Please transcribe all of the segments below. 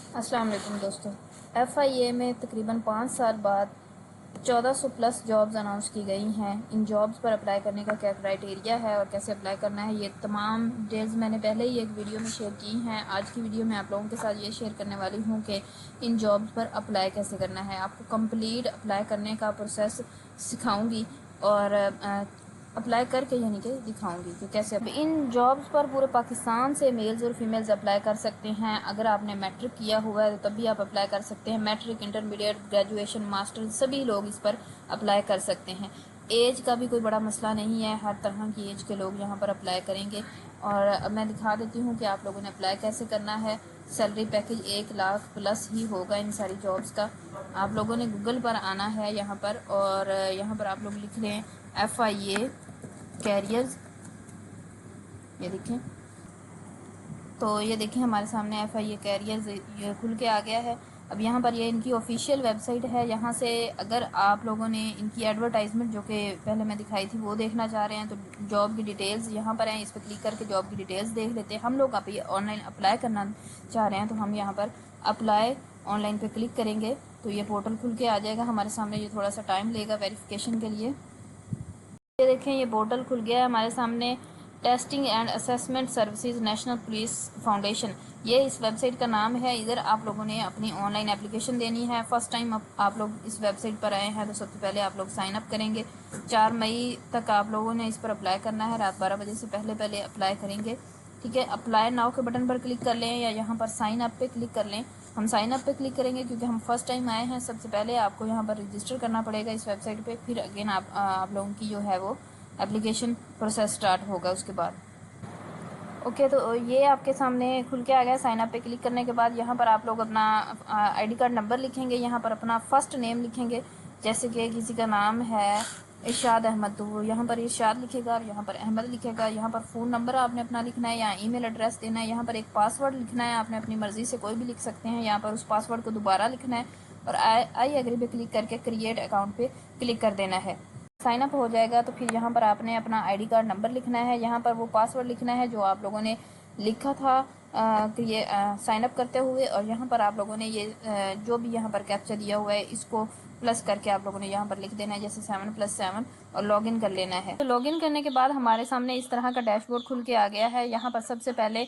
अस्सलाम वालेकुम दोस्तों। FIA में तकरीबन 5 साल बाद 1400 प्लस जॉब्स अनाउंस की गई हैं। इन जॉब्स पर अप्लाई करने का क्या क्राइटेरिया है और कैसे अप्लाई करना है, ये तमाम डिटेल्स मैंने पहले ही एक वीडियो में शेयर की हैं। आज की वीडियो में आप लोगों के साथ ये शेयर करने वाली हूँ कि इन जॉब्स पर अप्लाई कैसे करना है। आपको कंप्लीट अप्लाई करने का प्रोसेस सिखाऊंगी और अप्लाई करके यानी कि दिखाऊंगी कि कैसे। अब इन जॉब्स पर पूरे पाकिस्तान से मेल्स और फीमेल्स अप्लाई कर सकते हैं। अगर आपने मैट्रिक किया हुआ है तो तब भी आप अप्लाई कर सकते हैं। मैट्रिक, इंटरमीडिएट, ग्रेजुएशन, मास्टर सभी लोग इस पर अप्लाई कर सकते हैं। एज का भी कोई बड़ा मसला नहीं है, हर तरह की एज के लोग यहाँ पर अप्लाई करेंगे। और अब मैं दिखा देती हूँ कि आप लोगों ने अप्लाई कैसे करना है। सैलरी पैकेज 1 लाख प्लस ही होगा इन सारी जॉब्स का। आप लोगों ने गूगल पर आना है यहाँ पर, और यहाँ पर आप लोग लिख लें FIA कैरियर्स। ये देखें, तो ये देखें हमारे सामने FIA कैरियर्स ये खुल के आ गया है। अब यहाँ पर ये इनकी ऑफिशियल वेबसाइट है। यहाँ से अगर आप लोगों ने इनकी एडवर्टाइजमेंट जो कि पहले मैं दिखाई थी वो देखना चाह रहे हैं तो जॉब की डिटेल्स यहाँ पर हैं। इस पर क्लिक करके जॉब की डिटेल्स देख लेते हैं। हम लोग अभी ऑनलाइन अप्लाई करना चाह रहे हैं तो हम यहाँ पर अप्लाई ऑनलाइन पे क्लिक करेंगे तो ये पोर्टल खुल के आ जाएगा हमारे सामने। ये थोड़ा सा टाइम लेगा वेरिफिकेशन के लिए। ये देखें, ये पोर्टल खुल गया है हमारे सामने। Testing and assessment services national police foundation, ये इस वेबसाइट का नाम है। इधर आप लोगों ने अपनी ऑनलाइन एप्लीकेशन देनी है। फर्स्ट टाइम आप लोग इस वेबसाइट पर आए हैं तो सबसे पहले आप लोग साइन अप करेंगे। 4 मई तक आप लोगों ने इस पर अप्लाई करना है। रात 12 बजे से पहले पहले अप्लाई करेंगे। ठीक है, अप्लाई नाउ के बटन पर क्लिक कर लें या यहाँ पर साइन अप पे क्लिक कर लें। हम साइन अप पे क्लिक करेंगे क्योंकि हम फर्स्ट टाइम आए हैं। सबसे पहले आपको यहाँ पर रजिस्टर करना पड़ेगा इस वेबसाइट पे, फिर अगेन आप लोगों की जो है वो एप्लीकेशन प्रोसेस स्टार्ट होगा उसके बाद। ओके, तो ये आपके सामने खुल के आ गया। साइन अप पे क्लिक करने के बाद यहाँ पर आप लोग अपना ID कार्ड नंबर लिखेंगे। यहाँ पर अपना फर्स्ट नेम लिखेंगे, जैसे कि किसी का नाम है इरशाद अहमद तो वो यहाँ पर इरशाद लिखेगा और यहाँ पर अहमद लिखेगा। यहाँ पर फ़ोन नंबर आपने अपना लिखना है या ईमेल एड्रेस देना है। यहाँ पर एक पासवर्ड लिखना है, आपने अपनी मर्ज़ी से कोई भी लिख सकते हैं। यहाँ पर उस पासवर्ड को दोबारा लिखना है और आई एग्री पे क्लिक करके क्रिएट अकाउंट पे क्लिक कर देना है। साइन अप हो जाएगा तो फिर यहाँ पर आपने अपना ID कार्ड नंबर लिखना है। यहाँ पर वो पासवर्ड लिखना है जो आप लोगों ने लिखा था कि ये साइन अप करते हुए। और यहाँ पर आप लोगों ने ये जो भी यहाँ पर कैप्चा दिया हुआ है इसको प्लस करके आप लोगों ने यहाँ पर लिख देना है, जैसे 7+7, और लॉगिन कर लेना है। तो लॉगिन करने के बाद हमारे सामने इस तरह का डैशबोर्ड खुल के आ गया है। यहाँ पर सबसे पहले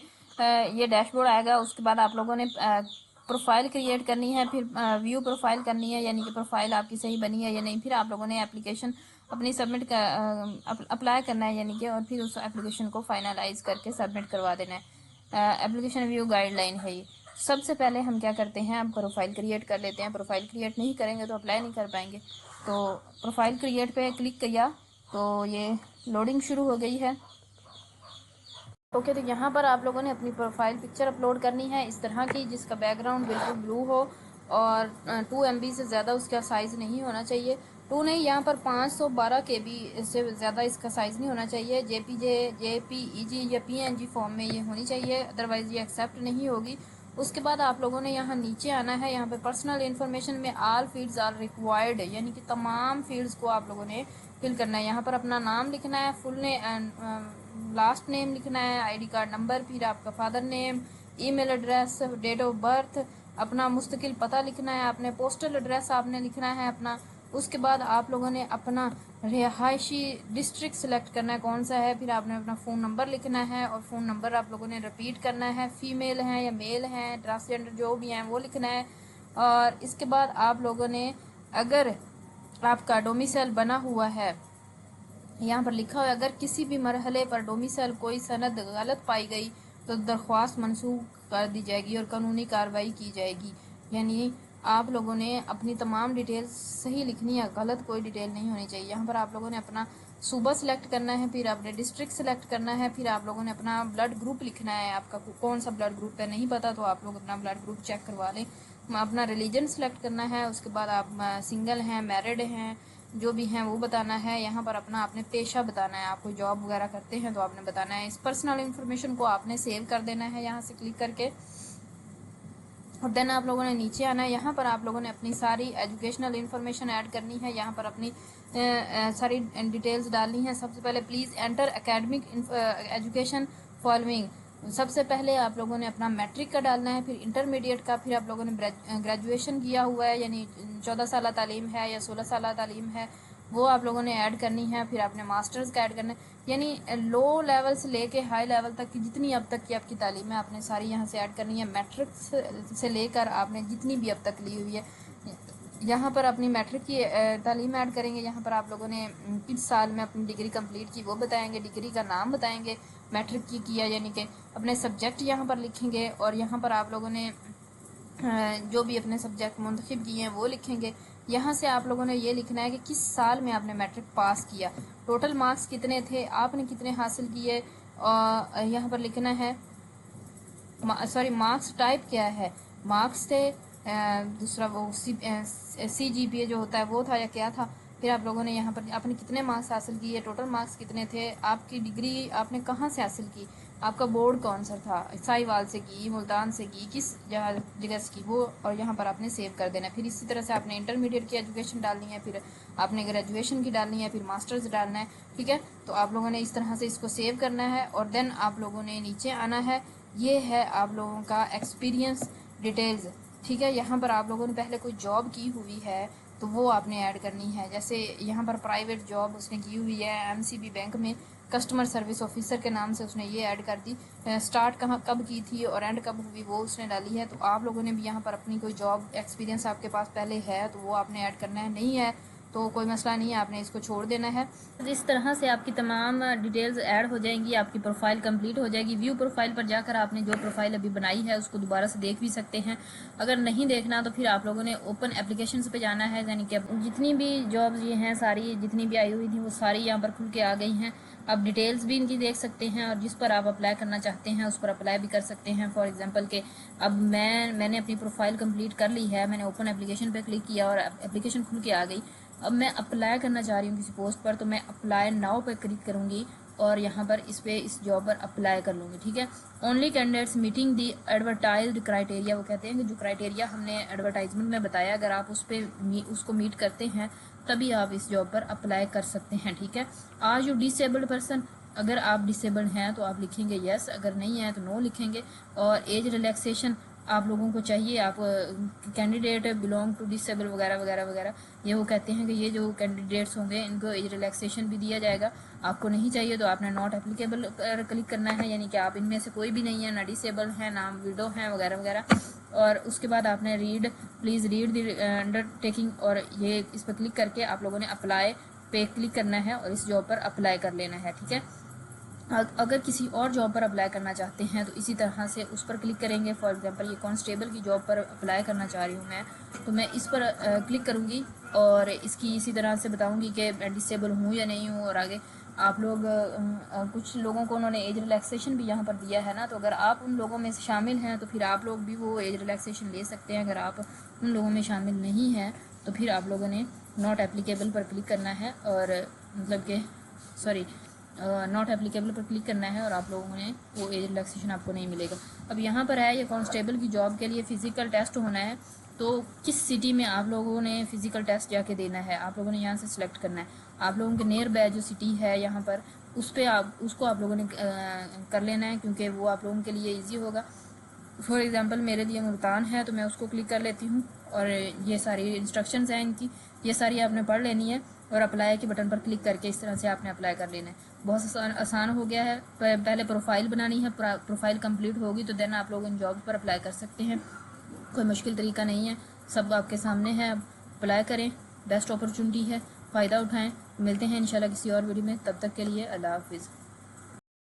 ये डैशबोर्ड आएगा। उसके बाद आप लोगों ने प्रोफाइल क्रिएट करनी है, फिर व्यू प्रोफाइल करनी है, यानी कि प्रोफाइल आपकी सही बनी है या नहीं। फिर आप लोगों ने एप्लीकेशन अपनी सबमिट कर अप्लाई करना है यानी कि, और फिर उस एप्लीकेशन को फाइनलाइज करके सबमिट करवा देना है। एप्लीकेशन व्यू गाइडलाइन है ये। सबसे पहले हम क्या करते हैं, अब प्रोफाइल क्रिएट कर लेते हैं। प्रोफाइल क्रिएट नहीं करेंगे तो अप्लाई नहीं कर पाएंगे। तो प्रोफाइल क्रिएट पे क्लिक किया तो ये लोडिंग शुरू हो गई है। ओके, तो यहाँ पर आप लोगों ने अपनी प्रोफाइल पिक्चर अपलोड करनी है इस तरह की, जिसका बैकग्राउंड बिल्कुल ब्लू हो और 2 MB से ज़्यादा उसका साइज़ नहीं होना चाहिए। 2 नहीं, यहाँ पर 512 KB से ज़्यादा इसका साइज़ नहीं होना चाहिए। JPG या PNG फॉर्म में ये होनी चाहिए, अदरवाइज़ ये एक्सेप्ट नहीं होगी। उसके बाद आप लोगों ने यहाँ नीचे आना है। यहाँ पर पर्सनल इन्फॉर्मेशन में ऑल फील्ड्स आर रिक्वायर्ड, यानी कि तमाम फील्ड्स को आप लोगों ने फिल करना है। यहाँ पर अपना नाम लिखना है, full name and last name लिखना है, ID कार्ड नंबर, फिर आपका father name, email address, date of birth, अपना मुस्तकिल पता लिखना है, अपने पोस्टल एड्रेस आपने लिखना है अपना। उसके बाद आप लोगों ने अपना रिहायशी डिस्ट्रिक्ट सेलेक्ट करना है कौन सा है। फिर आपने अपना फ़ोन नंबर लिखना है और फ़ोन नंबर आप लोगों ने रिपीट करना है। फ़ीमेल हैं या मेल हैं, ट्रांसजेंडर जो भी हैं वो लिखना है। और इसके बाद आप लोगों ने, अगर आपका डोमिसाइल बना हुआ है, यहाँ पर लिखा हुआ है अगर किसी भी मरहले पर डोमिसाइल कोई सनद गलत पाई गई तो दरख्वास्त मनसूख कर दी जाएगी और कानूनी कार्रवाई की जाएगी। यानी आप लोगों ने अपनी तमाम डिटेल्स सही लिखनी है, गलत कोई डिटेल नहीं होनी चाहिए। यहाँ पर आप लोगों ने अपना सूबा सेलेक्ट करना है, फिर आपने डिस्ट्रिक्ट सेलेक्ट करना है, फिर आप लोगों ने अपना ब्लड ग्रुप लिखना है। आपका कौन सा ब्लड ग्रुप है नहीं पता तो आप लोग अपना ब्लड ग्रुप चेक करवा लें। अपना रिलीजन सेलेक्ट करना है। उसके बाद आप सिंगल हैं, मैरिड हैं, जो भी हैं वो बताना है। यहाँ पर अपना आपने पेशा बताना है, आप कोई जॉब वगैरह करते हैं तो आपने बताना है। इस पर्सनल इन्फॉर्मेशन को आपने सेव कर देना है यहाँ से क्लिक करके। और देन आप लोगों ने नीचे आना है। यहाँ पर आप लोगों ने अपनी सारी एजुकेशनल इन्फॉर्मेशन ऐड करनी है। यहाँ पर अपनी सारी डिटेल्स डालनी है। सबसे पहले please enter academic education following सबसे पहले आप लोगों ने अपना मैट्रिक का डालना है, फिर इंटरमीडिएट का, फिर आप लोगों ने ग्रेजुएशन किया हुआ है यानी 14 साल तालीम है या 16 साल तालीम है वो आप लोगों ने ऐड करनी है, फिर आपने मास्टर्स का ऐड करना है, यानी लो लेवल से लेके हाई लेवल तक की जितनी अब तक की आपकी तालीम है आपने सारी यहाँ से ऐड करनी है। मैट्रिक से लेकर आपने जितनी भी अब तक ली हुई है यहाँ पर अपनी मैट्रिक की तालीम ऐड करेंगे। यहाँ पर आप लोगों ने किस साल में अपनी डिग्री कंप्लीट की वो बताएंगे, डिग्री का नाम बताएंगे, मैट्रिक की किया यानी कि अपने सब्जेक्ट यहाँ पर लिखेंगे, और यहाँ पर आप लोगों ने जो भी अपने सब्जेक्ट मुंतखब किए हैं वो लिखेंगे। यहाँ से आप लोगों ने ये लिखना है कि किस साल में आपने मैट्रिक पास किया, टोटल मार्क्स कितने थे, आपने कितने हासिल किए, और यहाँ पर लिखना है मार्क्स टाइप क्या है, मार्क्स थे, दूसरा वो CGPA जो होता है वो था या क्या था, फिर आप लोगों ने यहाँ पर आपने कितने मार्क्स हासिल किए, टोटल मार्क्स कितने थे, आपकी डिग्री आपने कहाँ से हासिल की, आपका बोर्ड कौन सा था, साहिवाल से की, मुल्तान से की, किस जगह से की वो, और यहाँ पर आपने सेव कर देना। फिर इसी तरह से आपने इंटरमीडिएट की एजुकेशन डालनी है, फिर आपने ग्रेजुएशन की डालनी है, फिर मास्टर्स डालना है। ठीक है, तो आप लोगों ने इस तरह से इसको सेव करना है और देन आप लोगों ने नीचे आना है। ये है आप लोगों का एक्सपीरियंस डिटेल्स। ठीक है, यहाँ पर आप लोगों ने पहले कोई जॉब की हुई है तो वो आपने ऐड करनी है। जैसे यहाँ पर प्राइवेट जॉब उसने की हुई है MCB बैंक में कस्टमर सर्विस ऑफिसर के नाम से, उसने ये ऐड कर दी। स्टार्ट कहाँ कब की थी और एंड कब हुई वो उसने डाली है। तो आप लोगों ने भी यहाँ पर अपनी कोई जॉब एक्सपीरियंस आपके पास पहले है तो वो आपने ऐड करना है, नहीं है तो कोई मसला नहीं है, आपने इसको छोड़ देना है। इस तरह से आपकी तमाम डिटेल्स ऐड हो जाएंगी, आपकी प्रोफाइल कंप्लीट हो जाएगी। व्यू प्रोफाइल पर जाकर आपने जो प्रोफाइल अभी बनाई है उसको दोबारा से देख भी सकते हैं। अगर नहीं देखना तो फिर आप लोगों ने ओपन एप्लीकेशंस पे जाना है, यानी कि जितनी भी जॉब्स ये हैं सारी जितनी भी आई हुई थी वो सारी यहाँ पर खुल के आ गई हैं। आप डिटेल्स भी इनकी देख सकते हैं और जिस पर आप अप्लाई करना चाहते हैं उस पर अप्लाई भी कर सकते हैं। फॉर एग्जांपल के अब मैंने अपनी प्रोफाइल कंप्लीट कर ली है, मैंने ओपन एप्लीकेशन पे क्लिक किया और एप्लीकेशन खुल के आ गई। अब मैं अप्लाई करना चाह रही हूँ किसी पोस्ट पर, तो मैं अप्लाई नाउ पर क्लिक करूँगी और यहाँ पर इस जॉब पर अप्लाई कर लूँगी। ठीक है, ओनली कैंडिडेट्स मीटिंग दी एडवर्टाइज्ड क्राइटेरिया, वो कहते हैं कि जो क्राइटेरिया हमने एडवर्टाइजमेंट में बताया अगर आप उसको मीट करते हैं तभी आप इस जॉब पर अप्लाई कर सकते हैं। ठीक है, आर यू डिसेबल्ड पर्सन, अगर आप डिसेबल्ड हैं तो आप लिखेंगे यस, अगर नहीं है तो नो लिखेंगे। और एज रिलैक्सेशन आप लोगों को चाहिए, आप कैंडिडेट बिलोंग टू डिसेबल वगैरह वगैरह वगैरह, ये वो कहते हैं कि ये जो कैंडिडेट्स होंगे इनको एज रिलैक्सेशन भी दिया जाएगा। आपको नहीं चाहिए तो आपने नॉट एप्लीकेबल पर क्लिक करना है, यानी कि आप इनमें से कोई भी नहीं है, ना डिसेबल है ना विडो है वगैरह वगैरह। और उसके बाद आपने प्लीज़ रीड द अंडरटेकिंग, और ये इस पर क्लिक करके आप लोगों ने अप्लाई पे क्लिक करना है और इस जॉब पर अप्लाई कर लेना है। ठीक है, अगर किसी और जॉब पर अप्लाई करना चाहते हैं तो इसी तरह से उस पर क्लिक करेंगे। फॉर एग्जांपल ये कांस्टेबल की जॉब पर अप्लाई करना चाह रही हूँ मैं, तो मैं इस पर क्लिक करूँगी और इसकी इसी तरह से बताऊँगी कि मैं डिसेबल हूँ या नहीं हूँ। और आगे आप लोग कुछ लोगों को उन्होंने एज रिलैक्सेशन भी यहाँ पर दिया है ना, तो अगर आप उन लोगों में से शामिल हैं तो फिर आप लोग भी वो एज रिलैक्सेशन ले सकते हैं। अगर आप उन लोगों में शामिल नहीं हैं तो फिर आप लोगों ने नॉट एप्लीकेबल पर क्लिक करना है, और मतलब कि नॉट एप्लीकेबल पर क्लिक करना है और आप लोगों ने वो एज रिलैक्सेशन आपको नहीं मिलेगा। अब यहाँ पर है ये कांस्टेबल की जॉब के लिए फ़िज़िकल टेस्ट होना है, तो किस सिटी में आप लोगों ने फ़िज़िकल टेस्ट जाके देना है आप लोगों ने यहाँ से सिलेक्ट करना है। आप लोगों के नियर बाय जो सिटी है यहाँ पर उसको आप लोगों ने कर लेना है, क्योंकि वो आप लोगों के लिए ईजी होगा। फॉर एग्ज़ाम्पल मेरे लिए मुल्तान है तो मैं उसको क्लिक कर लेती हूँ, और ये सारी इंस्ट्रक्शंस हैं इनकी, ये सारी आपने पढ़ लेनी है और अप्लाई के बटन पर क्लिक करके इस तरह से आपने अप्लाई कर लेना है। बहुत आसान हो गया है। पहले प्रोफाइल बनानी है, प्रोफाइल कंप्लीट होगी तो देन आप लोग इन जॉब्स पर अप्लाई कर सकते हैं। कोई मुश्किल तरीका नहीं है, सब आपके सामने है। अप्लाई करें, बेस्ट अपॉर्चुनिटी है, फ़ायदा उठाएँ। मिलते हैं इंशाल्लाह किसी और वीडियो में, तब तक के लिए अल्लाह हाफिज़।